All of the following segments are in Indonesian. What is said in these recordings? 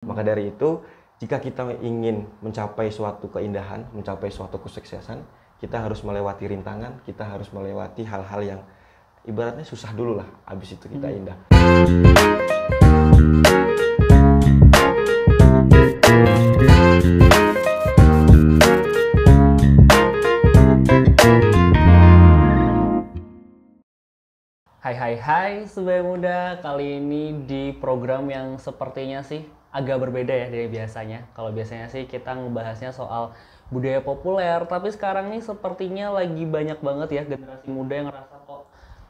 Maka dari itu, jika kita ingin mencapai suatu keindahan, mencapai suatu kesuksesan, kita harus melewati rintangan, kita harus melewati hal-hal yang ibaratnya susah dulu lah, habis itu kita indah. Hai Sobat Muda, kali ini di program yang sepertinya sih agak berbeda ya dari biasanya. Kalau biasanya sih kita ngebahasnya soal budaya populer, tapi sekarang nih sepertinya lagi banyak banget ya generasi muda yang ngerasa kok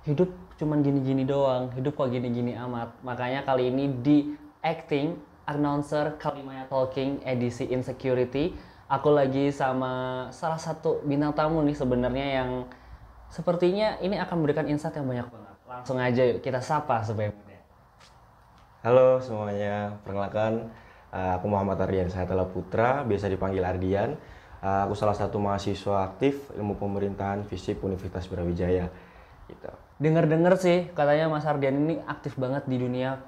hidup cuman gini-gini doang, hidup kok gini-gini amat. Makanya kali ini di Acting Announcer Kalimaya Talking edisi Insecurity, aku lagi sama salah satu bintang tamu nih sebenarnya yang sepertinya ini akan memberikan insight yang banyak banget. Langsung aja yuk kita sapa Sobat Muda. Halo semuanya, perkenalkan aku Muhammad Ardian Sahatala Putra, biasa dipanggil Ardian. Aku salah satu mahasiswa aktif ilmu pemerintahan FISIP Universitas Brawijaya. Gitu. Dengar-dengar sih katanya Mas Ardian ini aktif banget di dunia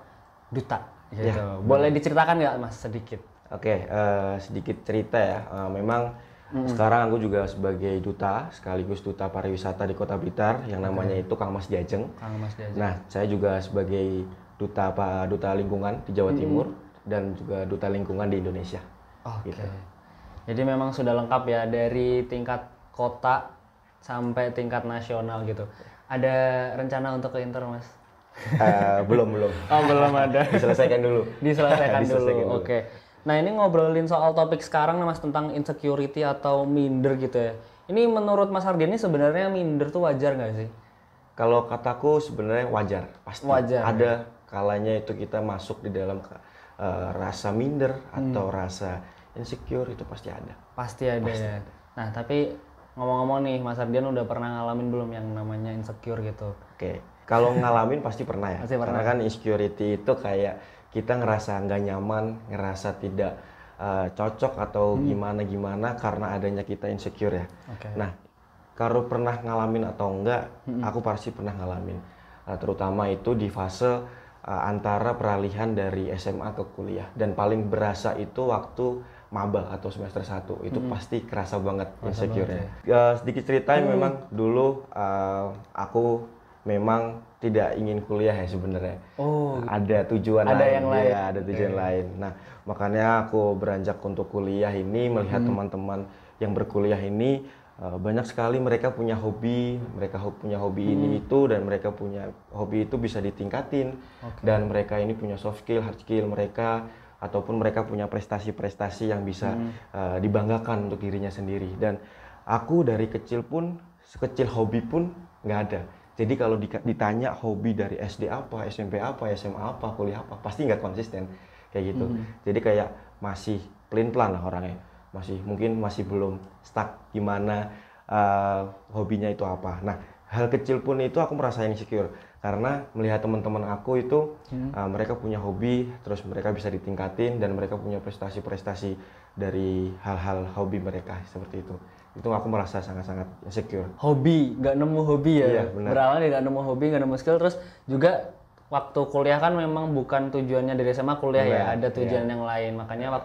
duta. Gitu. Ya, boleh diceritakan nggak Mas sedikit? Oke, sedikit cerita ya. Memang sekarang aku juga sebagai duta, sekaligus duta pariwisata di Kota Blitar yang namanya itu Kang Mas Jajeng. Kang Mas Jajeng. Nah, saya juga sebagai duta lingkungan di Jawa Timur dan juga duta lingkungan di Indonesia. Oke. Gitu. Jadi memang sudah lengkap ya dari tingkat kota sampai tingkat nasional gitu. Ada rencana untuk ke Inter, Mas? Belum. Oh, belum ada. Diselesaikan dulu. Diselesaikan Diselesaikan dulu. dulu. Oke. Nah, ini ngobrolin soal topik sekarang nih Mas tentang insecurity atau minder gitu ya. Ini menurut Mas Ardian ini sebenarnya minder tuh wajar nggak sih? Kalau kataku sebenarnya wajar, pasti. Wajar. Ada kalanya itu kita masuk di dalam rasa minder atau rasa insecure, itu pasti ada. Pasti ada ya. Nah, tapi ngomong-ngomong nih, Mas Ardian udah pernah ngalamin belum yang namanya insecure gitu? Oke, kalau ngalamin pasti pernah ya. Pasti pernah. Karena kan insecurity itu kayak kita ngerasa nggak nyaman, ngerasa tidak cocok atau gimana karena adanya kita insecure ya. Oke. Nah, kalau pernah ngalamin atau enggak, aku pasti pernah ngalamin. Terutama itu di fase antara peralihan dari SMA ke kuliah, dan paling berasa itu waktu maba atau semester 1 itu pasti kerasa banget insecure ya. Sedikit cerita memang dulu aku memang tidak ingin kuliah ya sebenarnya. Oh, Ada tujuan ada lain. yang lain. Ya, ada tujuan lain. Nah, makanya aku beranjak untuk kuliah ini, melihat teman-teman yang berkuliah ini banyak sekali mereka punya hobi, punya hobi ini itu, dan mereka punya hobi itu bisa ditingkatin. Dan mereka ini punya soft skill, hard skill mereka, ataupun mereka punya prestasi-prestasi yang bisa dibanggakan untuk dirinya sendiri. Dan aku dari kecil pun, sekecil hobi pun nggak ada. Jadi kalau ditanya hobi dari SD apa, SMP apa, SMA apa, kuliah apa, pasti nggak konsisten kayak gitu. Jadi kayak masih pelin-pelan lah orangnya, mungkin masih belum stuck gimana hobinya itu apa. Nah, hal kecil pun itu aku merasa insecure karena melihat teman-teman aku itu mereka punya hobi, terus mereka bisa ditingkatin dan mereka punya prestasi-prestasi dari hal-hal hobi mereka seperti itu. Itu aku merasa sangat-sangat insecure. Hobi, nggak nemu hobi ya. Iya, benar. Berawal dari nggak nemu hobi, nggak nemu skill, terus juga waktu kuliah kan memang bukan tujuannya dari SMA kuliah ya, ada tujuan yang lain. Makanya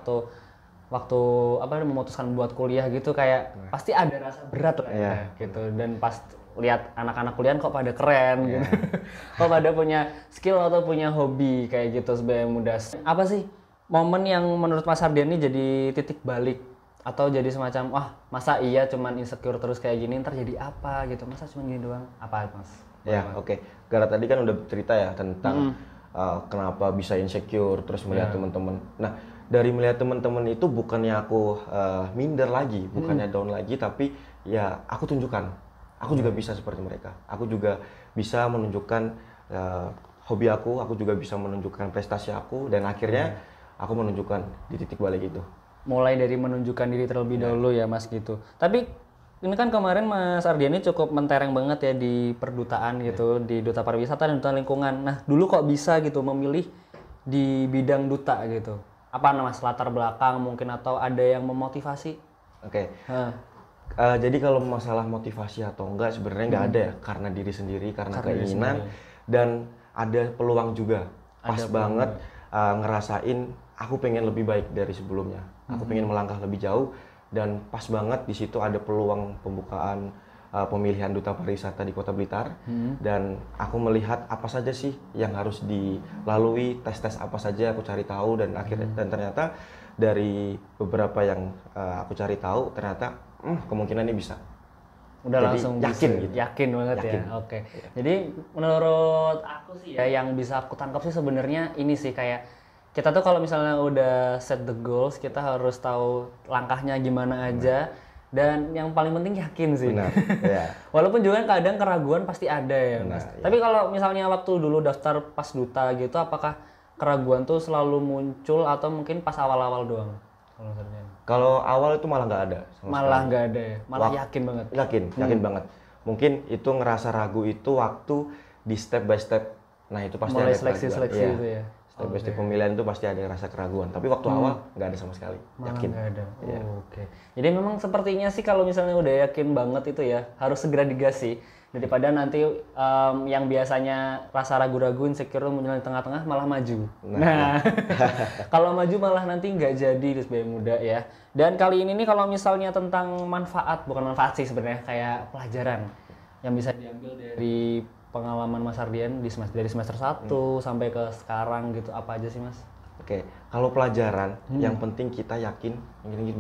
waktu apa memutuskan buat kuliah gitu kayak pasti ada rasa berat lah ya, gitu. Dan pas lihat anak-anak kuliah kok pada keren gitu. Kok pada punya skill atau punya hobi kayak gitu sebagai muda. Apa sih momen yang menurut Mas Ardian ini jadi titik balik atau jadi semacam wah masa iya cuman insecure terus kayak gini ntar jadi apa gitu, masa cuma gini doang, apa Mas? Ya oke. Gara tadi kan udah cerita ya tentang kenapa bisa insecure terus melihat teman-teman. Nah, dari melihat teman-teman itu bukannya aku minder lagi, bukannya down lagi, tapi ya aku tunjukkan aku juga bisa seperti mereka. Aku juga bisa menunjukkan hobi aku juga bisa menunjukkan prestasi aku, dan akhirnya aku menunjukkan di titik balik itu. Mulai dari menunjukkan diri terlebih dahulu ya Mas gitu. Tapi ini kan kemarin Mas Ardian ini cukup mentereng banget ya di perdutaan gitu, di duta pariwisata dan duta lingkungan. Nah, dulu kok bisa gitu memilih di bidang duta gitu? Apa Mas latar belakang mungkin atau ada yang memotivasi? Oke. Jadi kalau masalah motivasi atau enggak sebenarnya nggak ada ya, karena diri sendiri, karena keinginan dan ada peluang juga. Pas banget ngerasain aku pengen lebih baik dari sebelumnya. Aku pengen melangkah lebih jauh, dan pas banget di situ ada peluang pembukaan pemilihan duta pariwisata di Kota Blitar. Dan aku melihat apa saja sih yang harus dilalui, tes-tes apa saja aku cari tahu, dan akhirnya dan ternyata dari beberapa yang aku cari tahu ternyata kemungkinan ini bisa. Udah Jadi langsung yakin bisa, gitu. yakin banget Yakin. ya. Oke. Jadi menurut aku sih ya yang bisa aku tangkap sih sebenarnya ini sih, kayak kita tuh kalau misalnya udah set the goals, kita harus tahu langkahnya gimana aja, dan yang paling penting yakin sih. Benar. Ya. Walaupun juga kadang keraguan pasti ada ya, Benar, Mas. ya. Tapi kalau misalnya waktu dulu daftar pas duta gitu, apakah keraguan tuh selalu muncul atau mungkin pas awal-awal doang? Kalau misalnya Kalau awal itu malah nggak ada sama malah sekali. nggak ada ya, malah yakin banget. Yakin banget. Mungkin itu ngerasa ragu itu waktu di step by step. Nah itu pasti Mulai ada seleksi-seleksi keraguan. itu ya. Step by step pemilihan itu pasti ada rasa keraguan. Tapi waktu awal nggak ada sama sekali. Malah Yakin. nggak ada. Iya. Oke. Jadi memang sepertinya sih kalau misalnya udah yakin banget itu ya harus segera digas sih, daripada nanti yang biasanya rasa ragu-ragu, insecure muncul di tengah-tengah malah maju. Nah, kalau maju malah nanti nggak jadi di sebagai muda ya. Dan kali ini nih kalau misalnya tentang manfaat, bukan manfaat sih sebenarnya, kayak pelajaran yang bisa diambil dari pengalaman Mas Ardian dari semester 1 sampai ke sekarang gitu, apa aja sih Mas? Oke, kalau pelajaran yang penting kita yakin,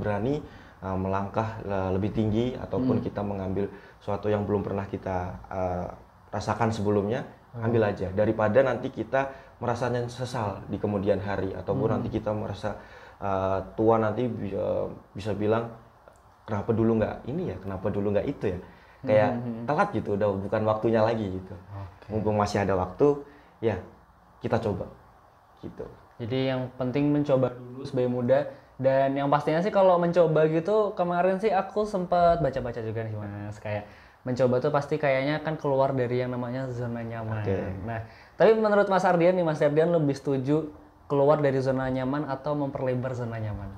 berani melangkah lebih tinggi, ataupun kita mengambil sesuatu yang belum pernah kita rasakan sebelumnya, ambil aja, daripada nanti kita merasanya sesal di kemudian hari, ataupun nanti kita merasa tua nanti bisa bilang kenapa dulu nggak ini ya, kenapa dulu nggak itu ya, kayak telat gitu, udah bukan waktunya lagi gitu. Mumpung masih ada waktu, ya kita coba gitu. Jadi yang penting mencoba dulu sebagai muda, dan yang pastinya sih kalau mencoba gitu, kemarin sih aku sempat baca-baca juga nih Mas, kayak mencoba tuh pasti kayaknya kan keluar dari yang namanya zona nyaman. Nah, tapi menurut Mas Ardian nih, Mas Ardian lebih setuju keluar dari zona nyaman atau memperlebar zona nyaman?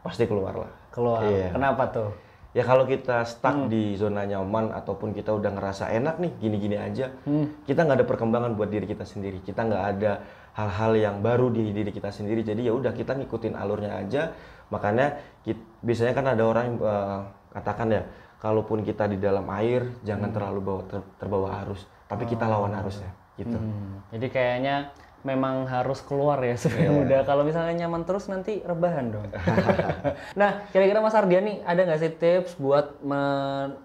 Pasti keluar lah. Keluar. Iya. Kenapa tuh? Ya kalau kita stuck di zona nyaman, ataupun kita udah ngerasa enak nih gini-gini aja, kita nggak ada perkembangan buat diri kita sendiri, kita nggak ada hal-hal yang baru di diri kita sendiri. Jadi ya udah, kita ngikutin alurnya aja. Makanya biasanya kan ada orang yang katakan ya, kalaupun kita di dalam air jangan terlalu terbawa arus, tapi kita lawan arusnya gitu. Jadi kayaknya memang harus keluar ya sebagai muda. Kalau misalnya nyaman terus nanti rebahan dong. Nah, kira-kira Mas Ardian nih ada nggak sih tips buat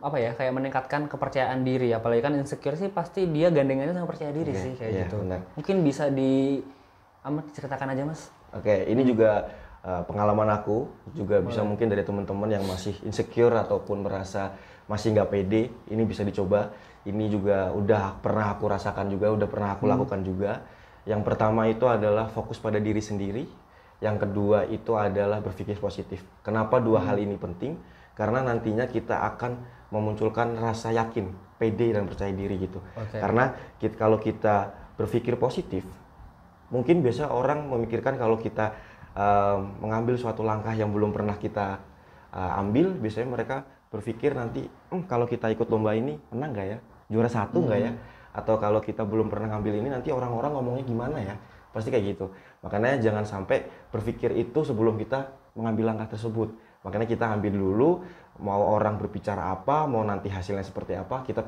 kayak meningkatkan kepercayaan diri? Apalagi kan insecure sih pasti dia gandengannya sama percaya diri sih kayak gitu. Benar. Mungkin bisa diceritakan aja Mas. Oke, ini juga pengalaman aku juga bisa mungkin dari teman-teman yang masih insecure ataupun merasa masih nggak pede, ini bisa dicoba. Ini juga udah pernah aku rasakan juga, udah pernah aku lakukan juga. Yang pertama itu adalah fokus pada diri sendiri. Yang kedua itu adalah berpikir positif. Kenapa dua hal ini penting? Karena nantinya kita akan memunculkan rasa yakin, pede dan percaya diri gitu. Karena kalau kita berpikir positif, mungkin biasa orang memikirkan kalau kita mengambil suatu langkah yang belum pernah kita ambil, biasanya mereka berpikir nanti kalau kita ikut lomba ini menang nggak ya, juara satu nggak ya, atau kalau kita belum pernah ngambil ini nanti orang-orang ngomongnya gimana ya, pasti kayak gitu. Makanya jangan sampai berpikir itu sebelum kita mengambil langkah tersebut. Makanya kita ambil dulu, mau orang berbicara apa, mau nanti hasilnya seperti apa, kita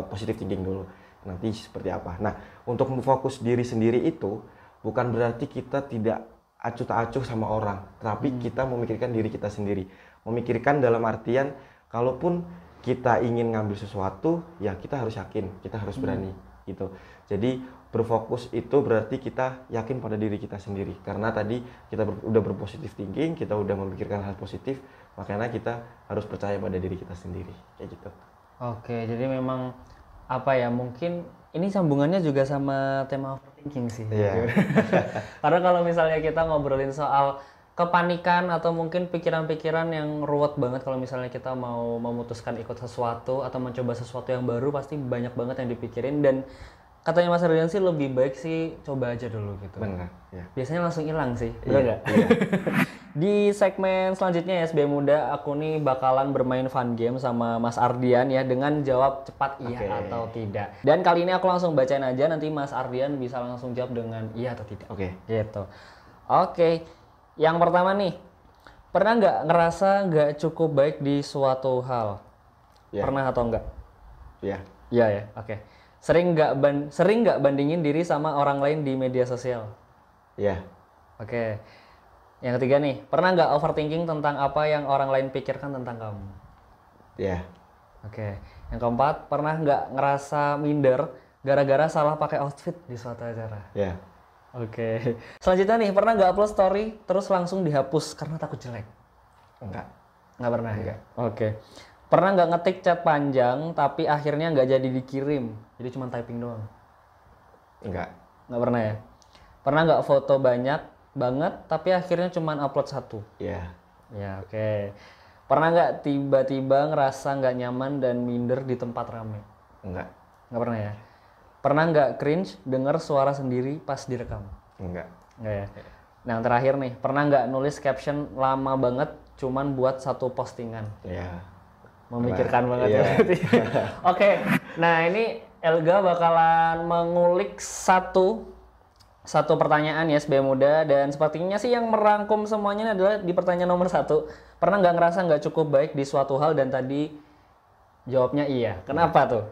positive thinking dulu nanti seperti apa. Nah, untuk memfokus diri sendiri itu bukan berarti kita tidak acuh tak acuh sama orang, tapi kita memikirkan diri kita sendiri. Memikirkan dalam artian kalaupun kita ingin ngambil sesuatu, ya kita harus yakin, kita harus berani gitu. Jadi berfokus itu berarti kita yakin pada diri kita sendiri. Karena tadi kita udah berpositif thinking, kita udah memikirkan hal positif, makanya kita harus percaya pada diri kita sendiri, kayak gitu. Oke, jadi memang mungkin ini sambungannya juga sama tema overthinking sih. Iya. Karena kalau misalnya kita ngobrolin soal kepanikan atau mungkin pikiran-pikiran yang ruwet banget kalau misalnya kita mau memutuskan ikut sesuatu atau mencoba sesuatu yang baru, pasti banyak banget yang dipikirin, dan katanya Mas Ardian sih lebih baik sih coba aja dulu gitu. Benar, ya. Biasanya langsung hilang sih, benar nggak? Iya. Di segmen selanjutnya ya SBM Muda, aku nih bakalan bermain fun game sama Mas Ardian ya, dengan jawab cepat iya atau tidak. Dan kali ini aku langsung bacain aja, nanti Mas Ardian bisa langsung jawab dengan iya atau tidak. Oke. Gitu. Oke. Yang pertama nih, pernah nggak ngerasa nggak cukup baik di suatu hal? Ya. Pernah atau enggak? Ya. Iya ya, oke. Sering nggak bandingin diri sama orang lain di media sosial? Ya. Oke. Yang ketiga nih, pernah nggak overthinking tentang apa yang orang lain pikirkan tentang kamu? Ya. Oke. Yang keempat, pernah nggak ngerasa minder gara-gara salah pakai outfit di suatu acara? Ya. Oke. Selanjutnya nih, pernah nggak upload story terus langsung dihapus karena takut jelek? Enggak. Nggak pernah ya? Nggak. Oke. Pernah nggak ngetik chat panjang tapi akhirnya nggak jadi dikirim? Jadi cuma typing doang? Enggak. Nggak pernah ya? Pernah nggak foto banyak banget tapi akhirnya cuma upload satu? Ya. Ya, oke. Pernah nggak tiba-tiba ngerasa nggak nyaman dan minder di tempat rame? Enggak. Nggak pernah ya? Pernah nggak cringe denger suara sendiri pas direkam? Enggak. Nggak ya? Nah, yang terakhir nih, pernah nggak nulis caption lama banget cuman buat satu postingan? Ya. Memikirkan banget Iya. ya berarti. Oke, nah ini Elga bakalan mengulik satu pertanyaan ya SBM Muda, dan sepertinya sih yang merangkum semuanya adalah di pertanyaan nomor 1. Pernah nggak ngerasa nggak cukup baik di suatu hal, dan tadi jawabnya iya. Kenapa tuh?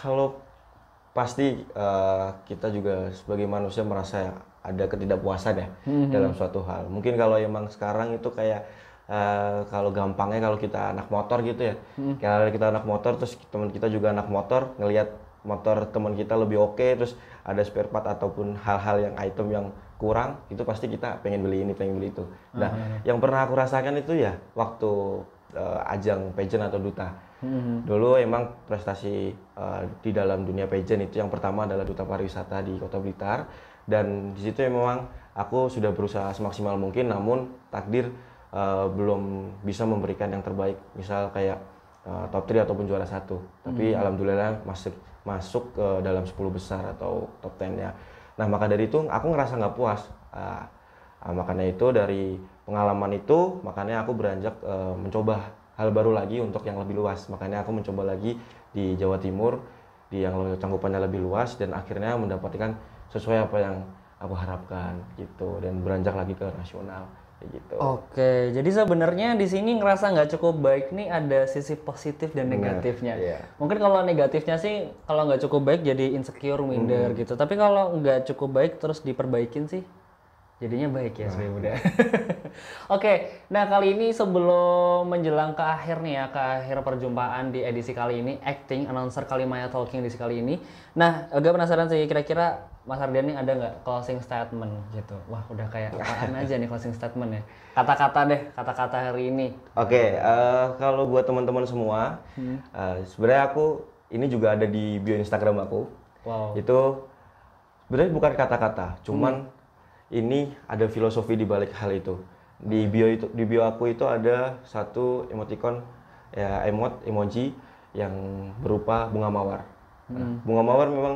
Kalau pasti kita juga sebagai manusia merasa ada ketidakpuasan ya dalam suatu hal. Mungkin kalau emang sekarang itu kayak kalau gampangnya kalau kita anak motor gitu ya. Kalau kita anak motor terus teman kita juga anak motor, ngelihat motor teman kita lebih oke, terus ada spare part ataupun hal-hal yang item yang kurang, itu pasti kita pengen beli ini, pengen beli itu. Nah, yang pernah aku rasakan itu ya waktu ajang pageant atau duta. Dulu emang prestasi di dalam dunia pageant itu yang pertama adalah duta pariwisata di Kota Blitar, dan di situ memang aku sudah berusaha semaksimal mungkin, namun takdir belum bisa memberikan yang terbaik, misal kayak top 3 ataupun juara 1. Tapi alhamdulillah masuk ke dalam 10 besar atau top 10 ya. Nah, maka dari itu aku ngerasa nggak puas. Makanya itu dari pengalaman itu, makanya aku beranjak mencoba hal baru lagi untuk yang lebih luas. Makanya aku mencoba lagi di Jawa Timur, di yang cangkupannya lebih luas, dan akhirnya mendapatkan sesuai apa yang aku harapkan gitu, dan beranjak lagi ke nasional gitu. Oke, jadi sebenarnya di sini ngerasa nggak cukup baik nih ada sisi positif dan negatifnya. Iya. Mungkin kalau negatifnya sih kalau nggak cukup baik jadi insecure, minder gitu. Tapi kalau nggak cukup baik terus diperbaikin sih jadinya baik ya sebagai muda. Oke, nah kali ini sebelum menjelang ke akhir nih ya, ke akhir perjumpaan di edisi kali ini, acting announcer Kalimaya Talking edisi kali ini. Nah, agak penasaran sih, kira-kira Mas Ardian nih ada nggak closing statement gitu? Wah, udah kayak apaan aja nih closing statement ya? Kata-kata deh, kata-kata hari ini. Oke, kalau buat teman-teman semua, sebenarnya aku ini juga ada di bio Instagram aku. Wow. Itu sebenarnya bukan kata-kata, cuman ini ada filosofi di balik hal itu. Di bio aku itu ada satu emoticon ya, emoji yang berupa bunga mawar. Nah, bunga mawar memang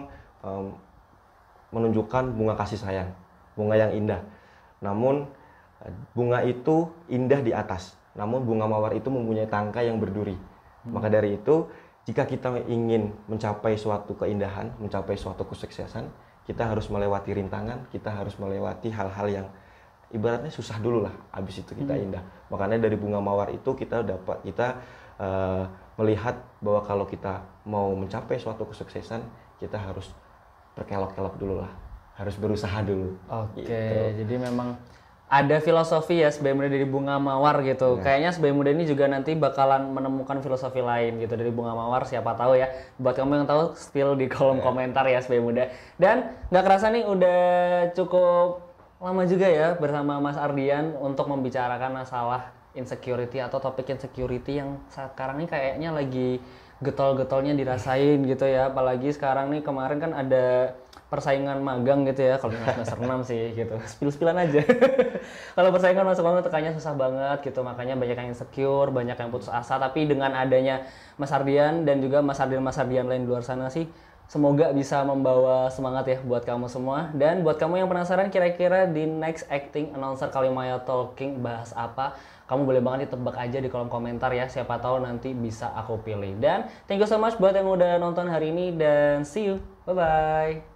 menunjukkan bunga kasih sayang, bunga yang indah. Namun bunga itu indah di atas, namun bunga mawar itu mempunyai tangkai yang berduri. Maka dari itu, jika kita ingin mencapai suatu keindahan, mencapai suatu kesuksesan, kita harus melewati rintangan, kita harus melewati hal-hal yang ibaratnya susah dulu lah, habis itu kita indah. Makanya dari bunga mawar itu kita melihat bahwa kalau kita mau mencapai suatu kesuksesan, kita harus berkelok-kelok dulu lah, harus berusaha dulu. Oke, gitu. jadi memang ada filosofi ya SBM Muda dari bunga mawar gitu. Kayaknya SBM Muda ini juga nanti bakalan menemukan filosofi lain gitu dari bunga mawar, siapa tahu ya. Buat kamu yang tahu, spill di kolom komentar ya SBM Muda. Dan nggak kerasa nih udah cukup lama juga ya bersama Mas Ardian untuk membicarakan masalah insecurity atau topik insecurity yang sekarang ini kayaknya lagi getol-getolnya dirasain gitu ya. Apalagi sekarang nih, kemarin kan ada persaingan magang gitu ya, kalau semester 6 sih gitu, spill-spillan aja. Kalau persaingan masuk magang tekannya susah banget gitu, makanya banyak yang insecure, banyak yang putus asa. Tapi dengan adanya Mas Ardian dan juga Mas Ardian lain di luar sana sih, semoga bisa membawa semangat ya buat kamu semua. Dan buat kamu yang penasaran kira-kira di next acting announcer Kalimaya Talking bahas apa, kamu boleh banget ditebak aja di kolom komentar ya, siapa tahu nanti bisa aku pilih. Dan thank you so much buat yang udah nonton hari ini, dan see you, bye bye.